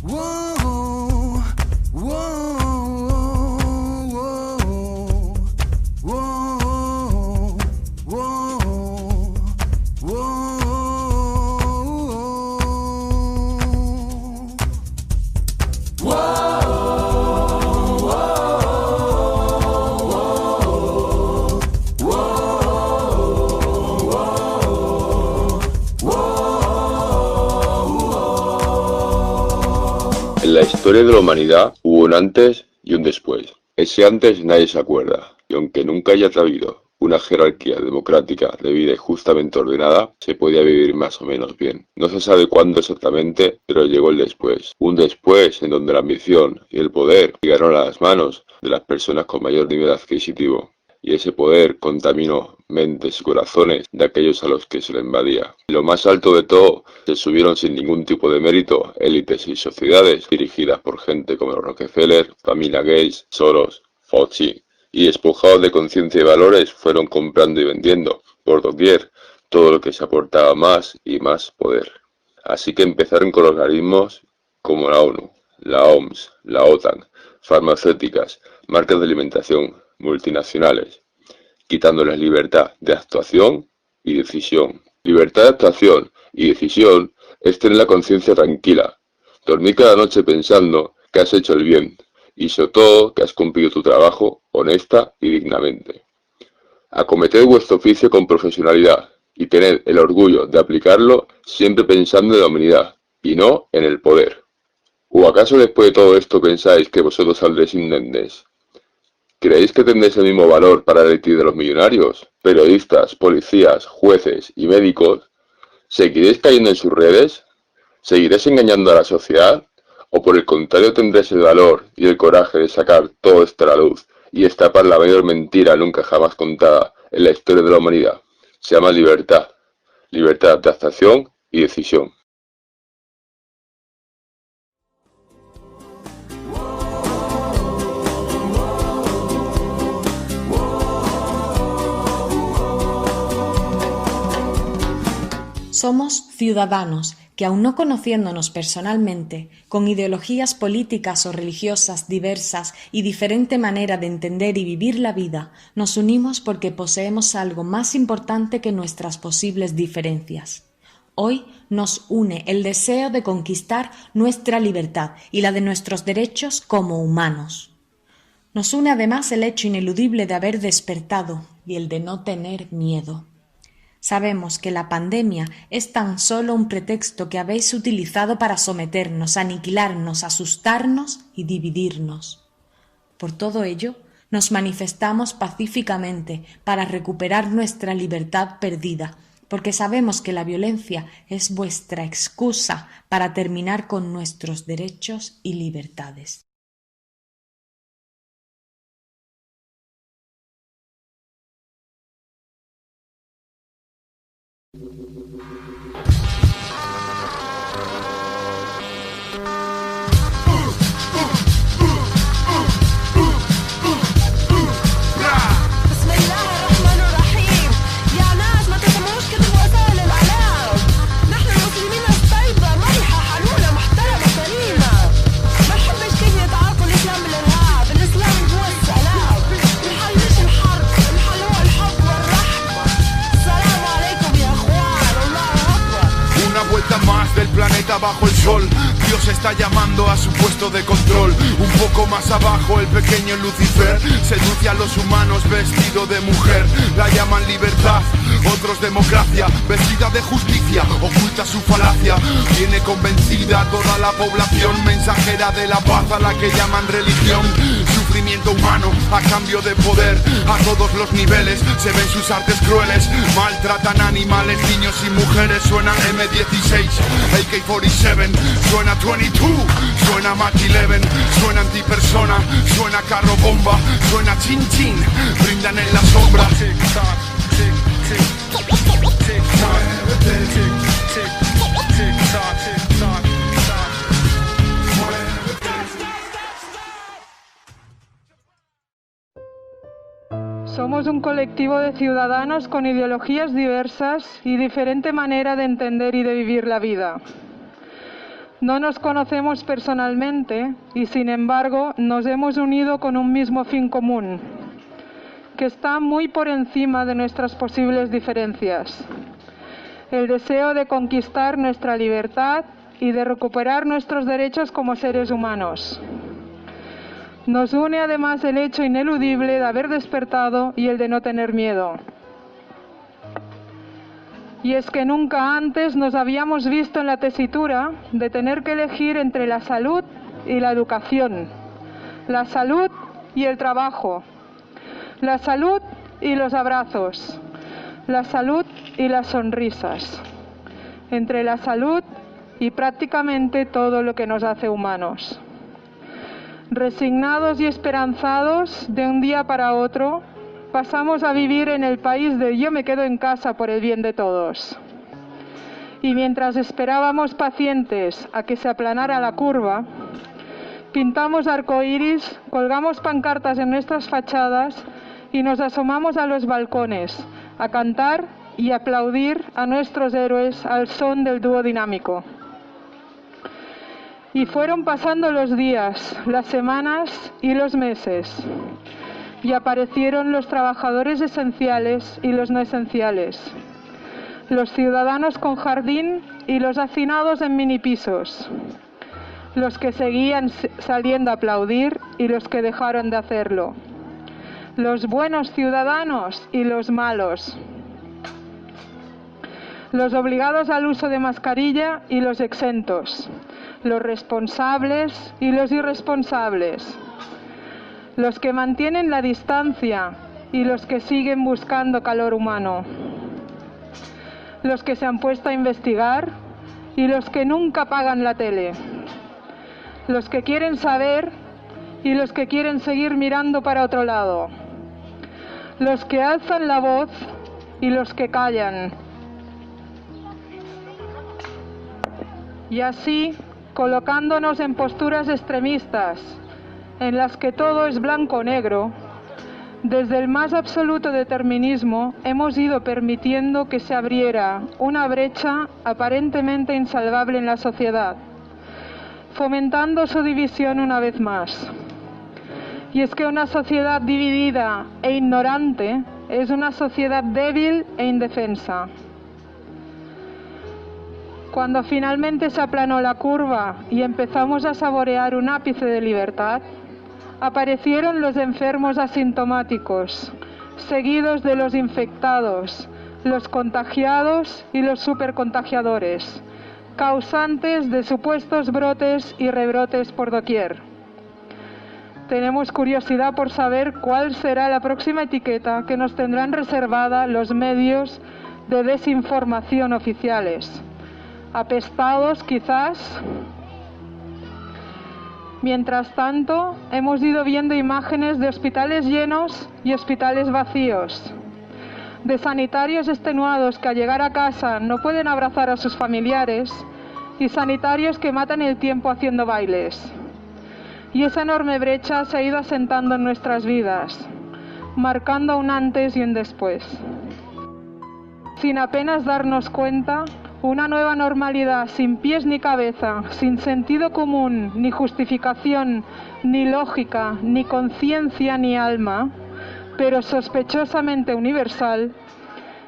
Whoa, whoa, whoa, whoa, whoa, whoa. En la historia de la humanidad hubo un antes y un después. Ese antes nadie se acuerda, y aunque nunca haya habido una jerarquía democrática de vida y justamente ordenada, se podía vivir más o menos bien. No se sabe cuándo exactamente, pero llegó el después. Un después en donde la ambición y el poder llegaron a las manos de las personas con mayor nivel adquisitivo. Y ese poder contaminó mentes y corazones de aquellos a los que se le invadía. Y lo más alto de todo, se subieron sin ningún tipo de mérito élites y sociedades dirigidas por gente como Rockefeller, familia Gates, Soros, Fauci, y despojados de conciencia y valores fueron comprando y vendiendo por doquier todo lo que se aportaba más y más poder. Así que empezaron con organismos como la ONU, la OMS, la OTAN, farmacéuticas, marcas de alimentación, multinacionales, quitándoles libertad de actuación y decisión. Libertad de actuación y decisión es tener la conciencia tranquila, dormir cada noche pensando que has hecho el bien y sobre todo que has cumplido tu trabajo honesta y dignamente. Acometed vuestro oficio con profesionalidad y tened el orgullo de aplicarlo siempre pensando en la humanidad y no en el poder. ¿O acaso después de todo esto pensáis que vosotros saldréis indemnes? ¿Creéis que tendréis el mismo valor para el elite de los millonarios? Periodistas, policías, jueces y médicos, ¿seguiréis cayendo en sus redes? ¿Seguiréis engañando a la sociedad? ¿O por el contrario tendréis el valor y el coraje de sacar todo esto a la luz y destapar la mayor mentira nunca jamás contada en la historia de la humanidad? Se llama libertad. Libertad de actuación y decisión. Somos ciudadanos que, aun no conociéndonos personalmente, con ideologías políticas o religiosas diversas y diferente manera de entender y vivir la vida, nos unimos porque poseemos algo más importante que nuestras posibles diferencias. Hoy nos une el deseo de conquistar nuestra libertad y la de nuestros derechos como humanos. Nos une además el hecho ineludible de haber despertado y el de no tener miedo. Sabemos que la pandemia es tan solo un pretexto que habéis utilizado para someternos, aniquilarnos, asustarnos y dividirnos. Por todo ello, nos manifestamos pacíficamente para recuperar nuestra libertad perdida, porque sabemos que la violencia es vuestra excusa para terminar con nuestros derechos y libertades. Planeta bajo el sol, Dios está llamando a su puesto de control. Un poco más abajo el pequeño Lucifer seduce a los humanos vestido de mujer. La llaman libertad, otros democracia, vestida de justicia, oculta su falacia. Tiene convencida toda la población, mensajera de la paz a la que llaman religión. Sufrimiento humano a cambio de poder, a todos los niveles se ven sus artes crueles. Maltratan animales, niños y mujeres. Suena M16, AK-47, suena 22, suena Mach 11, suena antipersona, suena carro bomba, suena chin chin, brindan en la sombra. Tic tac, tic tic, tic tac, tic tic, tic tac, tic tac. Somos un colectivo de ciudadanos con ideologías diversas y diferente manera de entender y de vivir la vida. No nos conocemos personalmente y, sin embargo, nos hemos unido con un mismo fin común, que está muy por encima de nuestras posibles diferencias: el deseo de conquistar nuestra libertad y de recuperar nuestros derechos como seres humanos. Nos une además el hecho ineludible de haber despertado y el de no tener miedo. Y es que nunca antes nos habíamos visto en la tesitura de tener que elegir entre la salud y la educación, la salud y el trabajo, la salud y los abrazos, la salud y las sonrisas, entre la salud y prácticamente todo lo que nos hace humanos. Resignados y esperanzados, de un día para otro, pasamos a vivir en el país de yo me quedo en casa por el bien de todos. Y mientras esperábamos pacientes a que se aplanara la curva, pintamos arcoíris, colgamos pancartas en nuestras fachadas y nos asomamos a los balcones a cantar y aplaudir a nuestros héroes al son del dúo dinámico. Y fueron pasando los días, las semanas y los meses. Y aparecieron los trabajadores esenciales y los no esenciales, los ciudadanos con jardín y los hacinados en minipisos, los que seguían saliendo a aplaudir y los que dejaron de hacerlo, los buenos ciudadanos y los malos, los obligados al uso de mascarilla y los exentos, los responsables y los irresponsables, los que mantienen la distancia y los que siguen buscando calor humano, los que se han puesto a investigar y los que nunca apagan la tele, los que quieren saber y los que quieren seguir mirando para otro lado, los que alzan la voz y los que callan. Y así, colocándonos en posturas extremistas, en las que todo es blanco o negro, desde el más absoluto determinismo hemos ido permitiendo que se abriera una brecha aparentemente insalvable en la sociedad, fomentando su división una vez más. Y es que una sociedad dividida e ignorante es una sociedad débil e indefensa. Cuando finalmente se aplanó la curva y empezamos a saborear un ápice de libertad, aparecieron los enfermos asintomáticos, seguidos de los infectados, los contagiados y los supercontagiadores, causantes de supuestos brotes y rebrotes por doquier. Tenemos curiosidad por saber cuál será la próxima etiqueta que nos tendrán reservada los medios de desinformación oficiales. Apestados, quizás. Mientras tanto, hemos ido viendo imágenes de hospitales llenos y hospitales vacíos, de sanitarios extenuados que al llegar a casa no pueden abrazar a sus familiares y sanitarios que matan el tiempo haciendo bailes. Y esa enorme brecha se ha ido asentando en nuestras vidas, marcando un antes y un después. Sin apenas darnos cuenta, una nueva normalidad sin pies ni cabeza, sin sentido común, ni justificación, ni lógica, ni conciencia, ni alma, pero sospechosamente universal,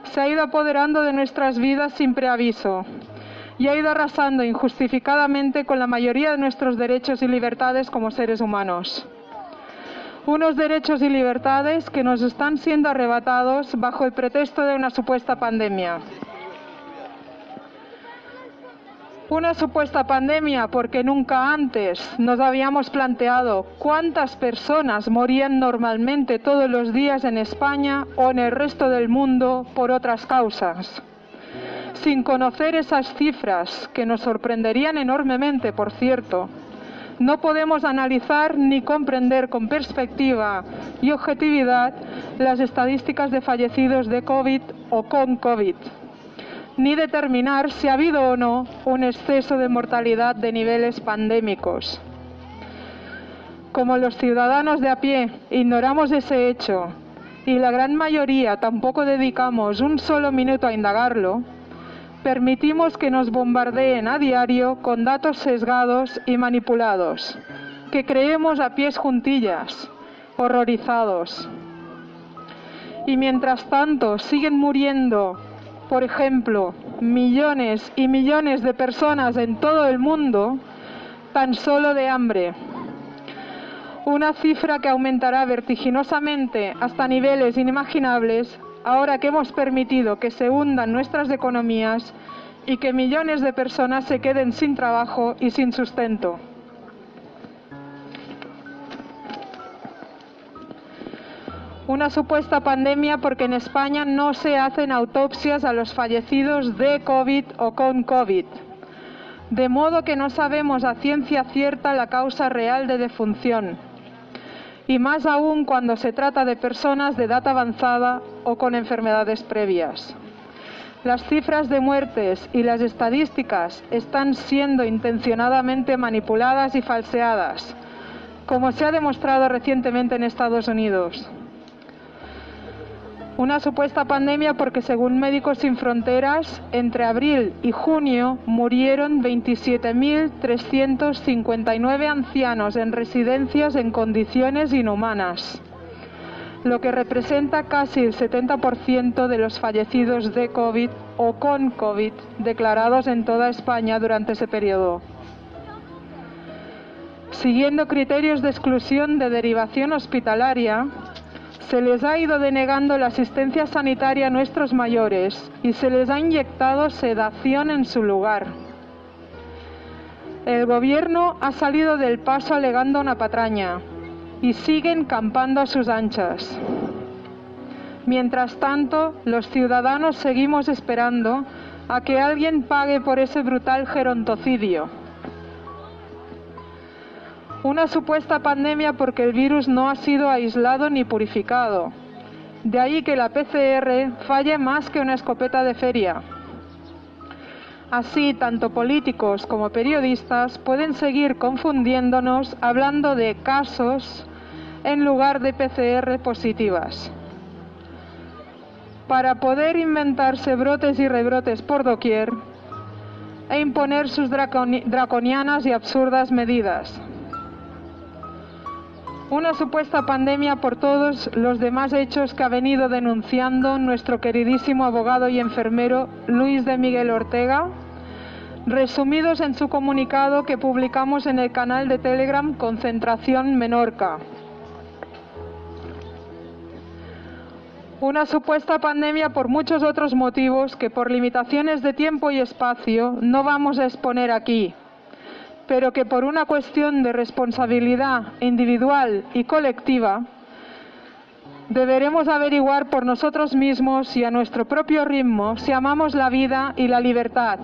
se ha ido apoderando de nuestras vidas sin preaviso y ha ido arrasando injustificadamente con la mayoría de nuestros derechos y libertades como seres humanos. Unos derechos y libertades que nos están siendo arrebatados bajo el pretexto de una supuesta pandemia. Una supuesta pandemia porque nunca antes nos habíamos planteado cuántas personas morían normalmente todos los días en España o en el resto del mundo por otras causas. Sin conocer esas cifras, que nos sorprenderían enormemente, por cierto, no podemos analizar ni comprender con perspectiva y objetividad las estadísticas de fallecidos de COVID o con COVID, ni determinar si ha habido o no un exceso de mortalidad de niveles pandémicos. Como los ciudadanos de a pie ignoramos ese hecho y la gran mayoría tampoco dedicamos un solo minuto a indagarlo, permitimos que nos bombardeen a diario con datos sesgados y manipulados, que creemos a pies juntillas, horrorizados. Y mientras tanto siguen muriendo, por ejemplo, millones y millones de personas en todo el mundo, tan solo de hambre. Una cifra que aumentará vertiginosamente hasta niveles inimaginables ahora que hemos permitido que se hundan nuestras economías y que millones de personas se queden sin trabajo y sin sustento. Una supuesta pandemia porque en España no se hacen autopsias a los fallecidos de COVID o con COVID, de modo que no sabemos a ciencia cierta la causa real de defunción, y más aún cuando se trata de personas de edad avanzada o con enfermedades previas. Las cifras de muertes y las estadísticas están siendo intencionadamente manipuladas y falseadas, como se ha demostrado recientemente en Estados Unidos. Una supuesta pandemia porque, según Médicos Sin Fronteras, entre abril y junio murieron 27.359 ancianos en residencias en condiciones inhumanas, lo que representa casi el 70% de los fallecidos de COVID o con COVID declarados en toda España durante ese periodo. Siguiendo criterios de exclusión de derivación hospitalaria, se les ha ido denegando la asistencia sanitaria a nuestros mayores y se les ha inyectado sedación en su lugar. El gobierno ha salido del paso alegando una patraña y siguen campando a sus anchas. Mientras tanto, los ciudadanos seguimos esperando a que alguien pague por ese brutal gerontocidio. Una supuesta pandemia porque el virus no ha sido aislado ni purificado. De ahí que la PCR falle más que una escopeta de feria. Así, tanto políticos como periodistas pueden seguir confundiéndonos hablando de casos en lugar de PCR positivas, para poder inventarse brotes y rebrotes por doquier e imponer sus draconianas y absurdas medidas. Una supuesta pandemia por todos los demás hechos que ha venido denunciando nuestro queridísimo abogado y enfermero Luis de Miguel Ortega, resumidos en su comunicado que publicamos en el canal de Telegram Concentración Menorca. Una supuesta pandemia por muchos otros motivos que por limitaciones de tiempo y espacio no vamos a exponer aquí, pero que por una cuestión de responsabilidad individual y colectiva deberemos averiguar por nosotros mismos y a nuestro propio ritmo si amamos la vida y la libertad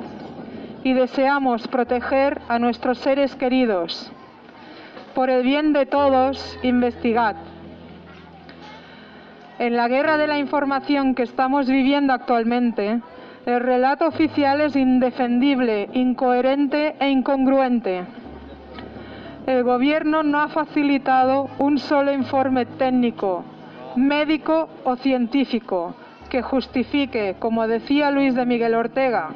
y deseamos proteger a nuestros seres queridos. Por el bien de todos, investigad. En la guerra de la información que estamos viviendo actualmente, el relato oficial es indefendible, incoherente e incongruente. El gobierno no ha facilitado un solo informe técnico, médico o científico que justifique, como decía Luis de Miguel Ortega,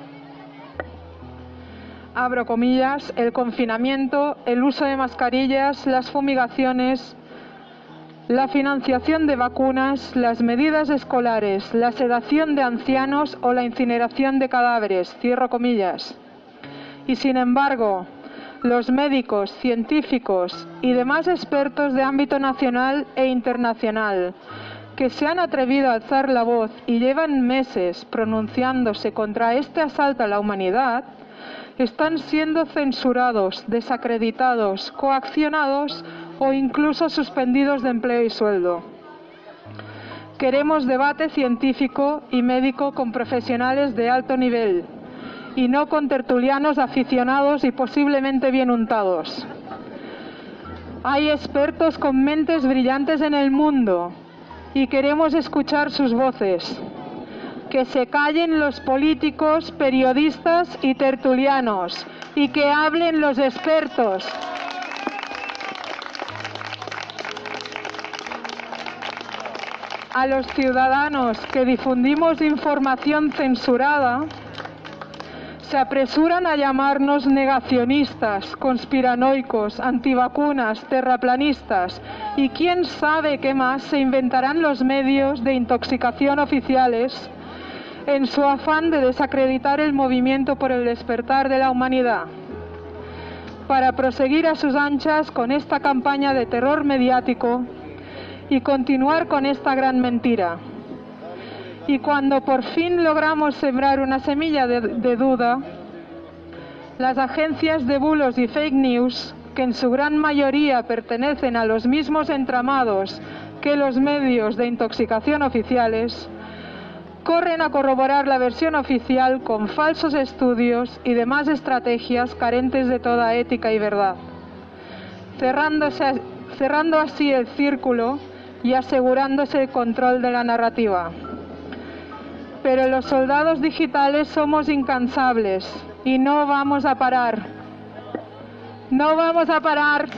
abro comillas, el confinamiento, el uso de mascarillas, las fumigaciones, la financiación de vacunas, las medidas escolares, la sedación de ancianos o la incineración de cadáveres, cierro comillas. Y sin embargo, los médicos, científicos y demás expertos de ámbito nacional e internacional que se han atrevido a alzar la voz y llevan meses pronunciándose contra este asalto a la humanidad, están siendo censurados, desacreditados, coaccionados o incluso suspendidos de empleo y sueldo. Queremos debate científico y médico con profesionales de alto nivel y no con tertulianos aficionados y posiblemente bien untados. Hay expertos con mentes brillantes en el mundo y queremos escuchar sus voces. Que se callen los políticos, periodistas y tertulianos y que hablen los expertos. A los ciudadanos que difundimos información censurada, Se apresuran a llamarnos negacionistas, conspiranoicos, antivacunas, terraplanistas y quién sabe qué más se inventarán los medios de intoxicación oficiales en su afán de desacreditar el movimiento por el despertar de la humanidad, para proseguir a sus anchas con esta campaña de terror mediático y continuar con esta gran mentira. Y cuando por fin logramos sembrar una semilla de duda, las agencias de bulos y fake news, que en su gran mayoría pertenecen a los mismos entramados que los medios de intoxicación oficiales, corren a corroborar la versión oficial con falsos estudios y demás estrategias carentes de toda ética y verdad, cerrando así el círculo y asegurándose el control de la narrativa. Pero los soldados digitales somos incansables y no vamos a parar. ¡No vamos a parar!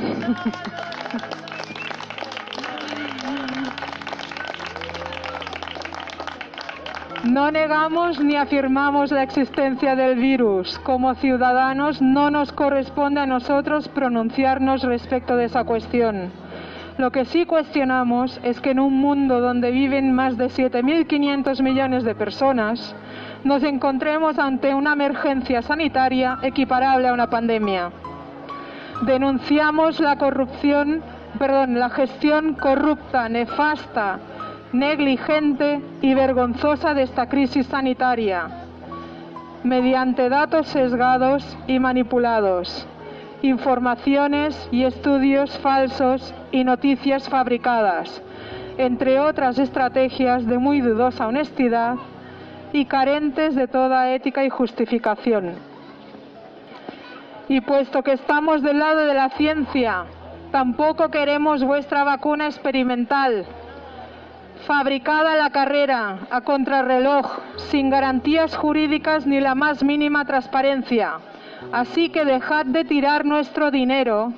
No negamos ni afirmamos la existencia del virus. Como ciudadanos no nos corresponde a nosotros pronunciarnos respecto de esa cuestión. Lo que sí cuestionamos es que en un mundo donde viven más de 7.500 millones de personas, nos encontremos ante una emergencia sanitaria equiparable a una pandemia. Denunciamos la gestión corrupta, nefasta, negligente y vergonzosa de esta crisis sanitaria, mediante datos sesgados y manipulados, informaciones y estudios falsos y noticias fabricadas, entre otras estrategias de muy dudosa honestidad y carentes de toda ética y justificación. Y puesto que estamos del lado de la ciencia, tampoco queremos vuestra vacuna experimental, fabricada a la carrera, a contrarreloj, sin garantías jurídicas ni la más mínima transparencia. Así que dejad de tirar nuestro dinero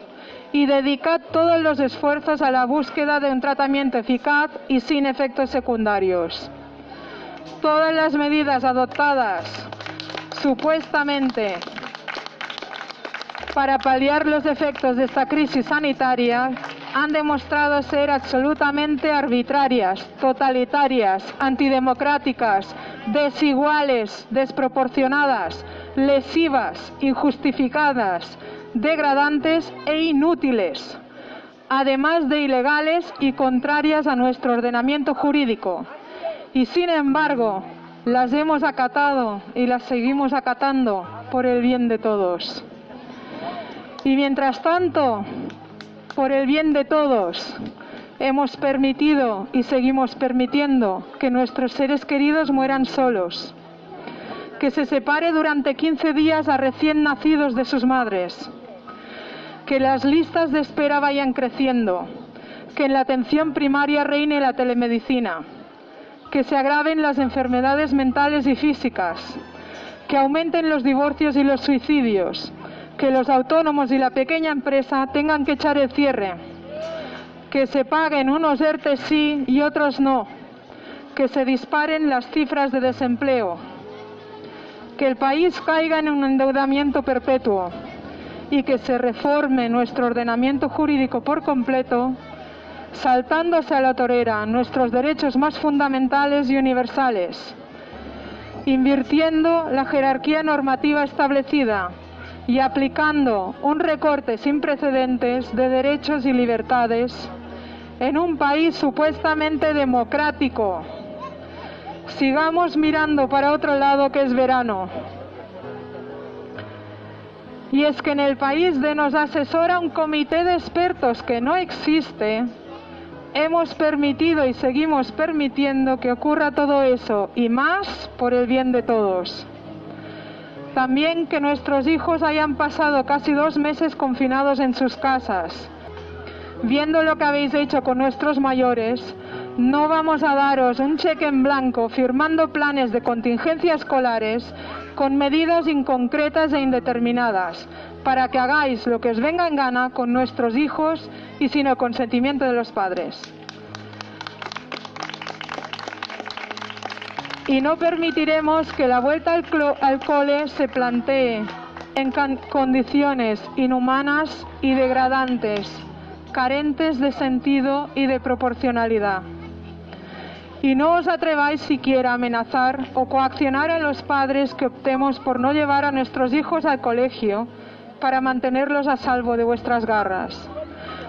y dedicad todos los esfuerzos a la búsqueda de un tratamiento eficaz y sin efectos secundarios. Todas las medidas adoptadas, supuestamente, para paliar los efectos de esta crisis sanitaria, han demostrado ser absolutamente arbitrarias, totalitarias, antidemocráticas, desiguales, desproporcionadas, lesivas, injustificadas, degradantes e inútiles, además de ilegales y contrarias a nuestro ordenamiento jurídico. Y sin embargo, las hemos acatado y las seguimos acatando por el bien de todos. Y mientras tanto, por el bien de todos, hemos permitido y seguimos permitiendo que nuestros seres queridos mueran solos, que se separe durante 15 días a recién nacidos de sus madres, que las listas de espera vayan creciendo, que en la atención primaria reine la telemedicina, que se agraven las enfermedades mentales y físicas, que aumenten los divorcios y los suicidios, que los autónomos y la pequeña empresa tengan que echar el cierre, que se paguen unos ERTE sí y otros no, que se disparen las cifras de desempleo, que el país caiga en un endeudamiento perpetuo y que se reforme nuestro ordenamiento jurídico por completo, saltándose a la torera nuestros derechos más fundamentales y universales, invirtiendo la jerarquía normativa establecida y aplicando un recorte sin precedentes de derechos y libertades en un país supuestamente democrático. Sigamos mirando para otro lado, que es verano. Y es que en el país de nos asesora un comité de expertos que no existe, hemos permitido y seguimos permitiendo que ocurra todo eso, y más por el bien de todos. También que nuestros hijos hayan pasado casi 2 meses confinados en sus casas. Viendo lo que habéis hecho con nuestros mayores, no vamos a daros un cheque en blanco firmando planes de contingencia escolares con medidas inconcretas e indeterminadas, para que hagáis lo que os venga en gana con nuestros hijos y sin el consentimiento de los padres. Y no permitiremos que la vuelta al cole se plantee en condiciones inhumanas y degradantes, carentes de sentido y de proporcionalidad. Y no os atreváis siquiera a amenazar o coaccionar a los padres que optemos por no llevar a nuestros hijos al colegio para mantenerlos a salvo de vuestras garras.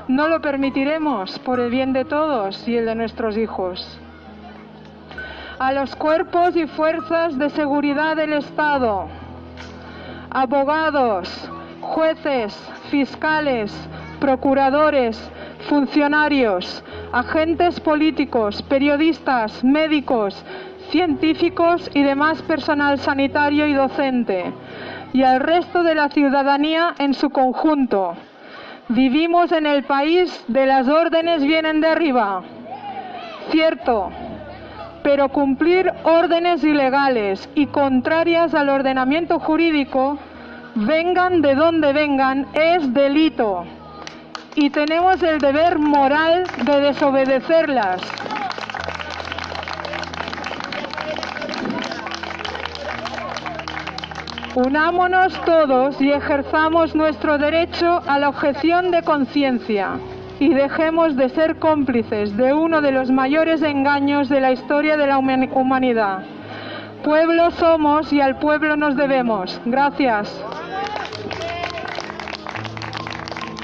No lo permitiremos por el bien de todos y el de nuestros hijos. A los cuerpos y fuerzas de seguridad del Estado, abogados, jueces, fiscales, procuradores, funcionarios, agentes políticos, periodistas, médicos, científicos y demás personal sanitario y docente, y al resto de la ciudadanía en su conjunto. Vivimos en el país de las órdenes vienen de arriba. Cierto, pero cumplir órdenes ilegales y contrarias al ordenamiento jurídico, vengan de donde vengan, es delito. Y tenemos el deber moral de desobedecerlas. Unámonos todos y ejerzamos nuestro derecho a la objeción de conciencia y dejemos de ser cómplices de uno de los mayores engaños de la historia de la humanidad. Pueblo somos y al pueblo nos debemos. Gracias.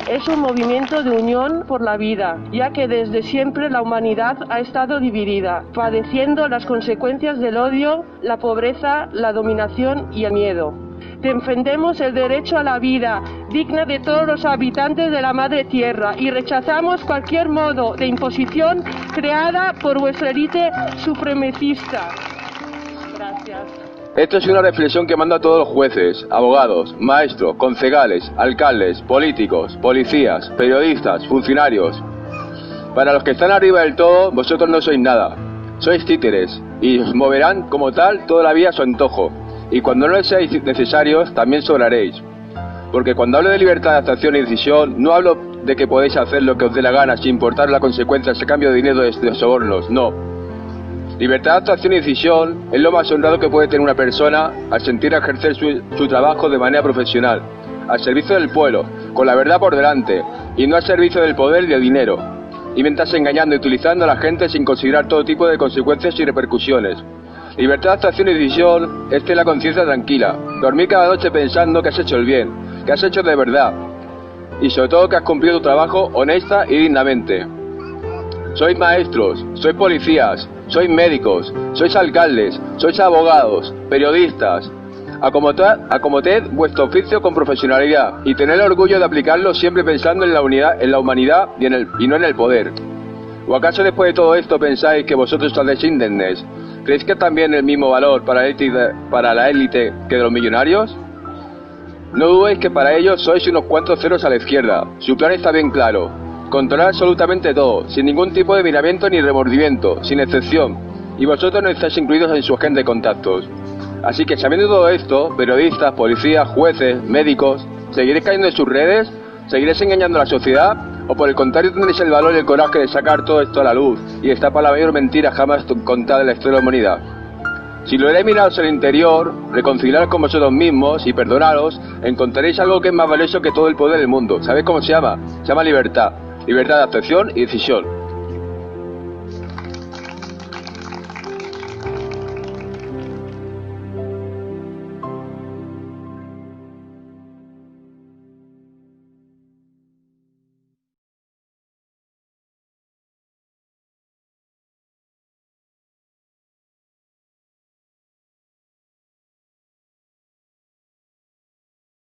Es un movimiento de unión por la vida, ya que desde siempre la humanidad ha estado dividida, padeciendo las consecuencias del odio, la pobreza, la dominación y el miedo. Defendemos el derecho a la vida digna de todos los habitantes de la madre tierra y rechazamos cualquier modo de imposición creada por vuestra élite supremacista. Gracias. Esto es una reflexión que mando a todos los jueces, abogados, maestros, concejales, alcaldes, políticos, policías, periodistas, funcionarios. Para los que están arriba del todo, vosotros no sois nada. Sois títeres y os moverán como tal toda la vida a su antojo. Y cuando no les seáis necesarios, también sobraréis. Porque cuando hablo de libertad de actuación y decisión, no hablo de que podéis hacer lo que os dé la gana sin importar las consecuencias a cambio de dinero de sobornos, no. Libertad de actuación y decisión es lo más honrado que puede tener una persona al sentir ejercer su trabajo de manera profesional, al servicio del pueblo, con la verdad por delante, y no al servicio del poder y del dinero, y mientras engañando y utilizando a la gente sin considerar todo tipo de consecuencias y repercusiones. Libertad de actuación y decisión es tener la conciencia tranquila, dormir cada noche pensando que has hecho el bien, que has hecho de verdad, y sobre todo que has cumplido tu trabajo honesta y dignamente. Sois maestros, sois policías, sois médicos, sois alcaldes, sois abogados, periodistas. Acometed vuestro oficio con profesionalidad y tened el orgullo de aplicarlo siempre pensando en la humanidad y no en el poder. ¿O acaso después de todo esto pensáis que vosotros estáis indemnes? ¿Creéis que también el mismo valor para la élite que de los millonarios? No dudéis que para ellos sois unos cuantos ceros a la izquierda. Su plan está bien claro. Controlar absolutamente todo, sin ningún tipo de miramiento ni remordimiento, sin excepción. Y vosotros no estáis incluidos en su agenda de contactos. Así que sabiendo todo esto, periodistas, policías, jueces, médicos, ¿seguiréis cayendo en sus redes? ¿Seguiréis engañando a la sociedad? ¿O por el contrario tendréis el valor y el coraje de sacar todo esto a la luz y destapar la mayor mentira jamás contada en la historia de la humanidad? Si lográis miraros al interior, reconciliaros con vosotros mismos y perdonaros, encontraréis algo que es más valioso que todo el poder del mundo. ¿Sabéis cómo se llama? Se llama libertad. Libertad de actuación y decisión.